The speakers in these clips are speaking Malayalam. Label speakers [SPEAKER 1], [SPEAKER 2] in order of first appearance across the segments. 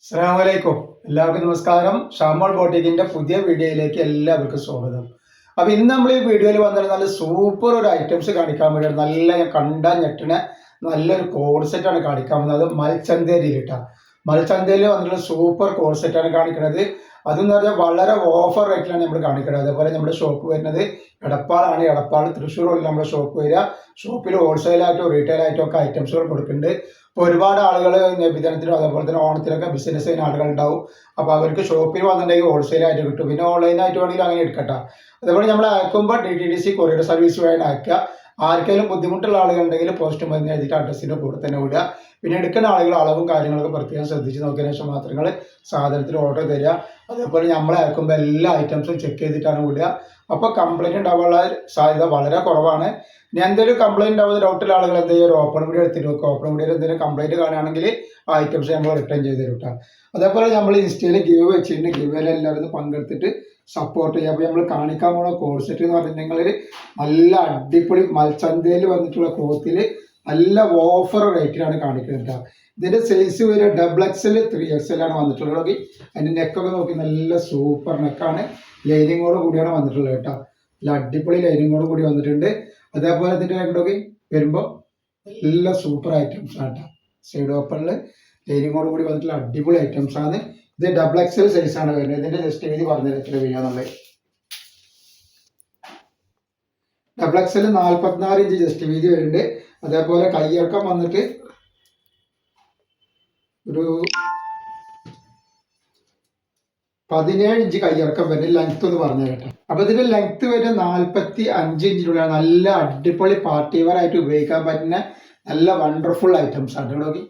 [SPEAKER 1] അസ്സലാമലൈക്കും. എല്ലാവർക്കും നമസ്കാരം. ഷാമോൾ ബോട്ടിക്കിന്റെ പുതിയ വീഡിയോയിലേക്ക് എല്ലാവർക്കും സ്വാഗതം. അപ്പൊ ഇന്ന് നമ്മൾ ഈ വീഡിയോയിൽ വന്നിട്ട് നല്ല സൂപ്പർ ഒരു ഐറ്റംസ് കാണിക്കാൻ വേണ്ടിയാണ്. നല്ല കണ്ടാൽ ഞെട്ടണ നല്ലൊരു കോഡ് സെറ്റാണ് കാണിക്കാൻ പോകുന്നത്. അത് മൽച്ചന്തേരിയിലിട്ടാ മൽച്ചന്തയിൽ വന്നിട്ടുള്ള സൂപ്പർ കോഡ് സെറ്റാണ് കാണിക്കുന്നത്. അതെന്ന് പറഞ്ഞാൽ വളരെ ഓഫർ റേറ്റിലാണ് നമ്മൾ കാണിക്കുന്നത്. അതേപോലെ നമ്മുടെ ഷോപ്പ് വരുന്നത് എടപ്പാളാണ്. എടപ്പാൾ തൃശ്ശൂർ നമ്മുടെ ഷോപ്പ് വരിക. ഷോപ്പിൽ ഹോൾസെയിലായിട്ടും റീറ്റെയിൽ ആയിട്ടും ഒക്കെ ഐറ്റംസുകൾ കൊടുക്കുന്നുണ്ട്. ഇപ്പോൾ ഒരുപാട് ആളുകൾ നബിദിനത്തിനും അതേപോലെ തന്നെ ഓണത്തിനൊക്കെ ബിസിനസ് ചെയ്യുന്ന ആളുകൾ ഉണ്ടാവും. അപ്പോൾ അവർക്ക് ഷോപ്പിൽ വന്നിട്ടുണ്ടെങ്കിൽ ഹോൾസെയിലായിട്ട് കിട്ടും. പിന്നെ ഓൺലൈനായിട്ട് വേണമെങ്കിൽ അങ്ങനെ എടുക്കട്ടെ. അതേപോലെ നമ്മൾ അയക്കുമ്പോൾ DTDC കൊറിയർ സർവീസ് വഴി അയക്കുക. ആർക്കെങ്കിലും ബുദ്ധിമുട്ടുള്ള ആളുകളുണ്ടെങ്കിൽ പോസ്റ്റ് മരുന്ന് എഴുതിയിട്ട് അഡ്രസ്സിൻ്റെ കൂടെ തന്നെ വിടുക. പിന്നെ എടുക്കുന്ന ആളുകൾ അളവും കാര്യങ്ങളൊക്കെ പ്രത്യേകം ശ്രദ്ധിച്ച് നോക്കിയതിനു ശേഷം മാത്രങ്ങൾ സാധനത്തിന് ഓർഡർ തരിക. അതേപോലെ നമ്മൾ അയക്കുമ്പോൾ എല്ലാ ഐറ്റംസും ചെക്ക് ചെയ്തിട്ടാണ് വിടുക. അപ്പോൾ കംപ്ലൈൻറ്റ് ഉണ്ടാവാനുള്ള സാധ്യത വളരെ കുറവാണ്. ഇനി എന്തെങ്കിലും കംപ്ലൈൻറ്റ് ഉണ്ടാവുന്ന ഡൗട്ടുള്ള ആളുകൾ എന്ത് ചെയ്യുക, ഒരു ഓപ്പൺ വീഡിയോ എടുത്തിട്ട് വെക്കുക. ഓപ്പൺ വീഡിയോയിൽ എന്തെങ്കിലും കംപ്ലൈൻറ്റ് കാണുകയാണെങ്കിൽ ആ ഐറ്റംസ് നമ്മൾ റിട്ടേൺ ചെയ്ത് തരും കേട്ടോ. അതേപോലെ നമ്മൾ ഇൻസ്റ്റയിൽ ഗിവ് വെച്ചിട്ടുണ്ട്. ഗിവേയിൽ എല്ലാവരും പങ്കെടുത്തിട്ട് സപ്പോർട്ട് ചെയ്യുക. അപ്പോൾ നമ്മൾ കാണിക്കാൻ പോകുന്ന കോഡ് സെറ്റ് എന്ന് പറഞ്ഞിട്ടുണ്ടെങ്കിൽ നല്ല അടിപൊളി മൽച്ചന്തയിൽ വന്നിട്ടുള്ള ക്ലോത്തിൽ നല്ല ഓഫർ റേറ്റിലാണ് കാണിക്കുന്നത് കേട്ടോ. ഇതിൻ്റെ സൈസ് വരെ XXL 3XL ആണ് വന്നിട്ടുള്ളത്. അതിൻ്റെ നെക്കൊക്കെ നോക്കി നല്ല സൂപ്പർ നെക്കാണ്. ലൈനിങ്ങോട് കൂടിയാണ് വന്നിട്ടുള്ളത് കേട്ടോ. നല്ല അടിപൊളി ലൈനിങ്ങോട് കൂടി വന്നിട്ടുണ്ട്. അതേപോലെ ഇതിൻ്റെ നോക്കി വരുമ്പോൾ നല്ല സൂപ്പർ ഐറ്റംസ് ആണ് കേട്ടോ. സൈഡ് ഓപ്പണിൽ ലൈനിങ്ങോട് കൂടി വന്നിട്ടുള്ള അടിപൊളി ഐറ്റംസ് ആണ്. ഇത് XXL സൈസാണ് വരുന്നത്. ഇതിൻ്റെ ജസ്റ്റ് വീതി പറഞ്ഞത് എത്ര വീഴാന്നുള്ളത്. XXL 44 ഇഞ്ച് ജസ്റ്റ് വീതി വരുന്നുണ്ട്. അതേപോലെ കയ്യിറക്കം വന്നിട്ട് ഒരു 17 ഇഞ്ച് കയ്യിറക്കം വരുന്നത്. ലെങ്ത് ഒന്ന് പറഞ്ഞു കേട്ടോ. അപ്പൊ ഇതിന്റെ ലെങ്ത് വരെ 45 ഇഞ്ചിനുള്ള നല്ല അടിപൊളി പാർട്ടി വെയർ ആയിട്ട് ഉപയോഗിക്കാൻ പറ്റുന്ന നല്ല വണ്ടർഫുൾ ഐറ്റംസ് ആണ്. ഇവിടെ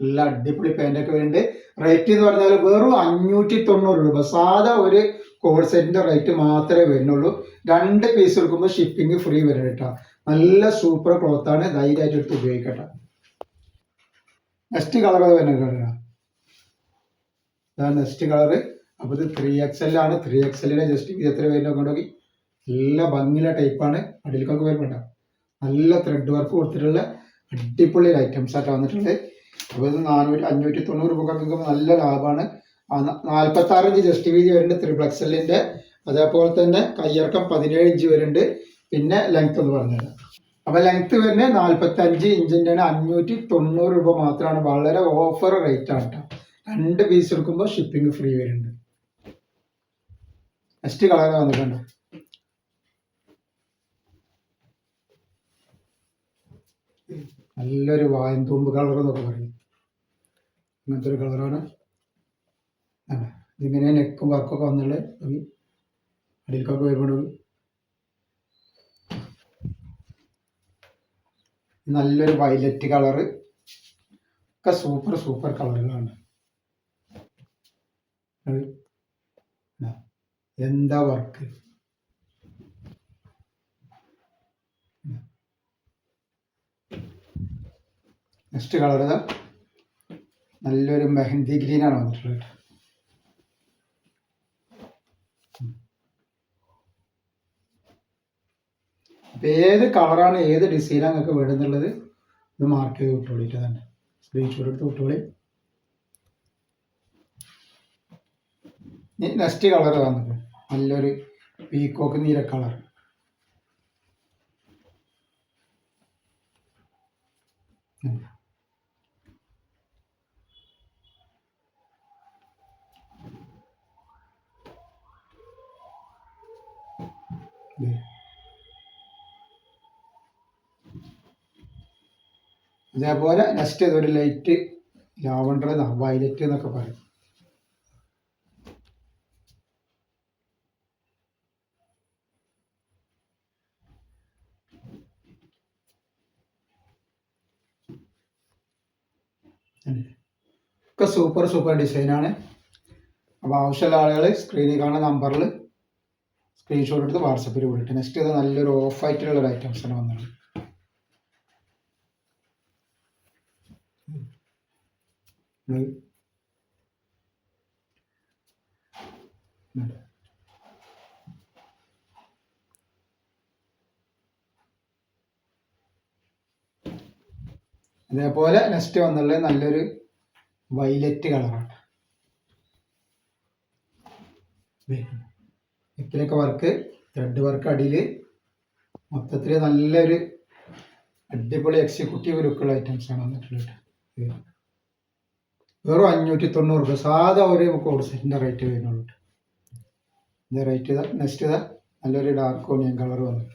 [SPEAKER 1] നല്ല അടിപൊളി പാൻറ്റൊക്കെ വരുന്നുണ്ട്. റേറ്റ് എന്ന് പറഞ്ഞാൽ വെറും 590 രൂപ. സാധാ ഒരു കോഡ് സെറ്റിന്റെ റേറ്റ് മാത്രമേ വരുന്നുള്ളൂ. 2 പീസ് എടുക്കുമ്പോൾ ഷിപ്പിംഗ് ഫ്രീ വരും കേട്ടോ. നല്ല സൂപ്പർ ക്ലോത്ത് ആണ്. ധൈര്യമായിട്ട് എടുത്ത് ഉപയോഗിക്കട്ടെ. നെക്സ്റ്റ് കളർ വരുന്നത് ഇതാണ് നെക്സ്റ്റ് കളറ്. അപ്പോൾ ഇത് 3XL ആണ്. 3XL ജസ്റ്റ് ഇത് എത്ര വരുന്ന കൊണ്ടുപോയി നല്ല ഭംഗിയുള്ള ടൈപ്പാണ്. അടിയിലേക്കൊക്കെ വരുമ്പോണ്ട നല്ല ത്രെഡ് വർക്ക് കൊടുത്തിട്ടുള്ള അടിപൊളി ഐറ്റംസ് ആയിട്ട് വന്നിട്ടുണ്ട്. അപ്പോൾ ഇത് 590 രൂപക്കൊക്കെ നല്ല ലാഭമാണ്. 46 ഇഞ്ച് ജസ്റ്റ് വീതി വരുന്നുണ്ട് 3XL. അതേപോലെ തന്നെ കയ്യിറക്കം 17 ഇഞ്ച് വരുന്നുണ്ട്. പിന്നെ ലെങ്ത് എന്ന് പറഞ്ഞത് അപ്പോൾ ലെങ്ത് വരുന്നത് 45 ഇഞ്ചിൻ്റെയാണ്. 590 രൂപ മാത്രമാണ്. വളരെ ഓഫർ റേറ്റ് ആണ് കേട്ടോ. 2 പീസ് എടുക്കുമ്പോൾ ഷിപ്പിംഗ് ഫ്രീ വരുന്നുണ്ട്. നെക്സ്റ്റ് കളർ വന്നിട്ടുണ്ട്. നല്ലൊരു വായൻതൂമ്പ് കളർ എന്നൊക്കെ പറയും. അങ്ങനത്തെ ഒരു കളറാണ്. ഇതിങ്ങനെ നെക്കും വർക്കൊക്കെ വന്നുള്ളത് അടിയിലേക്കൊക്കെ വരുമ്പോൾ നല്ലൊരു വയലറ്റ് കളറ് ഒക്കെ സൂപ്പർ കളറുകളാണ്. എന്താ വർക്ക്. നെക്സ്റ്റ് കളർ നല്ലൊരു മെഹന്തി ഗ്രീനാണ് വന്നിട്ടുള്ളത്. അപ്പം ഏത് കളറാണ് ഏത് ഡിസൈനാണ് നിങ്ങൾക്ക് വേണമെന്നുള്ളത് ഇത് മാർക്ക് ചെയ്ത് വിട്ടോളിട്ട് തന്നെ സ്ക്രീൻഷോട്ട് എടുത്ത് വിട്ടോളി. നെക്സ്റ്റ് കളർ വന്നത് നല്ലൊരു പീക്കോക്ക് നീല കളർ. അതേപോലെ നെക്സ്റ്റ് ഇതൊരു ലൈറ്റ് ലാവണ്ടർ വയലറ്റ് എന്നൊക്കെ പറയും. ഒക്കെ സൂപ്പർ ഡിസൈനാണ്. അപ്പോൾ ആവശ്യമുള്ള ആളുകൾ സ്ക്രീനിൽ കാണുന്ന നമ്പറിൽ സ്ക്രീൻഷോട്ട് എടുത്ത് വാട്സപ്പിൽ വിളിട്ട്. നെക്സ്റ്റ് ഇത് നല്ലൊരു ഓഫ് ആയിട്ടുള്ളൊരു ഐറ്റംസാണ് വന്നത്. അതേപോലെ നെക്സ്റ്റ് വന്നുള്ളത് നല്ലൊരു വൈലറ്റ് കളറാണ്. നെക്കിലൊക്കെ വർക്ക്, ത്രെഡ് വർക്ക് അടിയിൽ. മൊത്തത്തിൽ നല്ലൊരു അടിപൊളി എക്സിക്യൂട്ടീവ് ലുക്കുള്ള ഐറ്റംസ് ആണ് വന്നിട്ടുള്ളത്. വെറും 590 രൂപ സാധാ ഒരു കോഡ് സെറ്റിൻ്റെ റേറ്റ് വരുന്നുള്ളൂ. ഇതിൻ്റെ റേറ്റ് ഇതാ. നെക്സ്റ്റ് ഇതാ നല്ലൊരു ഡാർക്ക് ഓണിയൻ കളർ വന്നിട്ട്.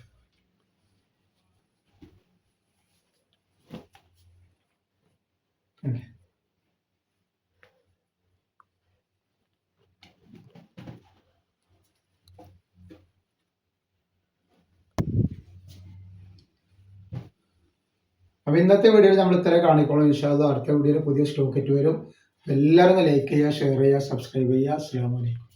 [SPEAKER 1] അപ്പോൾ ഇന്നത്തെ വീഡിയോയിൽ നമ്മൾ ഇത്ര കാണിക്കോളൂ. ഇൻഷാ അല്ലാഹ് അടുത്ത വീഡിയോയിൽ പുതിയ സ്റ്റോക്ക് ഇട്ട് വരും. എല്ലാവരും ലൈക്ക് ചെയ്യുക, ഷെയർ ചെയ്യുക, സബ്സ്ക്രൈബ് ചെയ്യുക. അസ്സലാമു അലൈക്കും.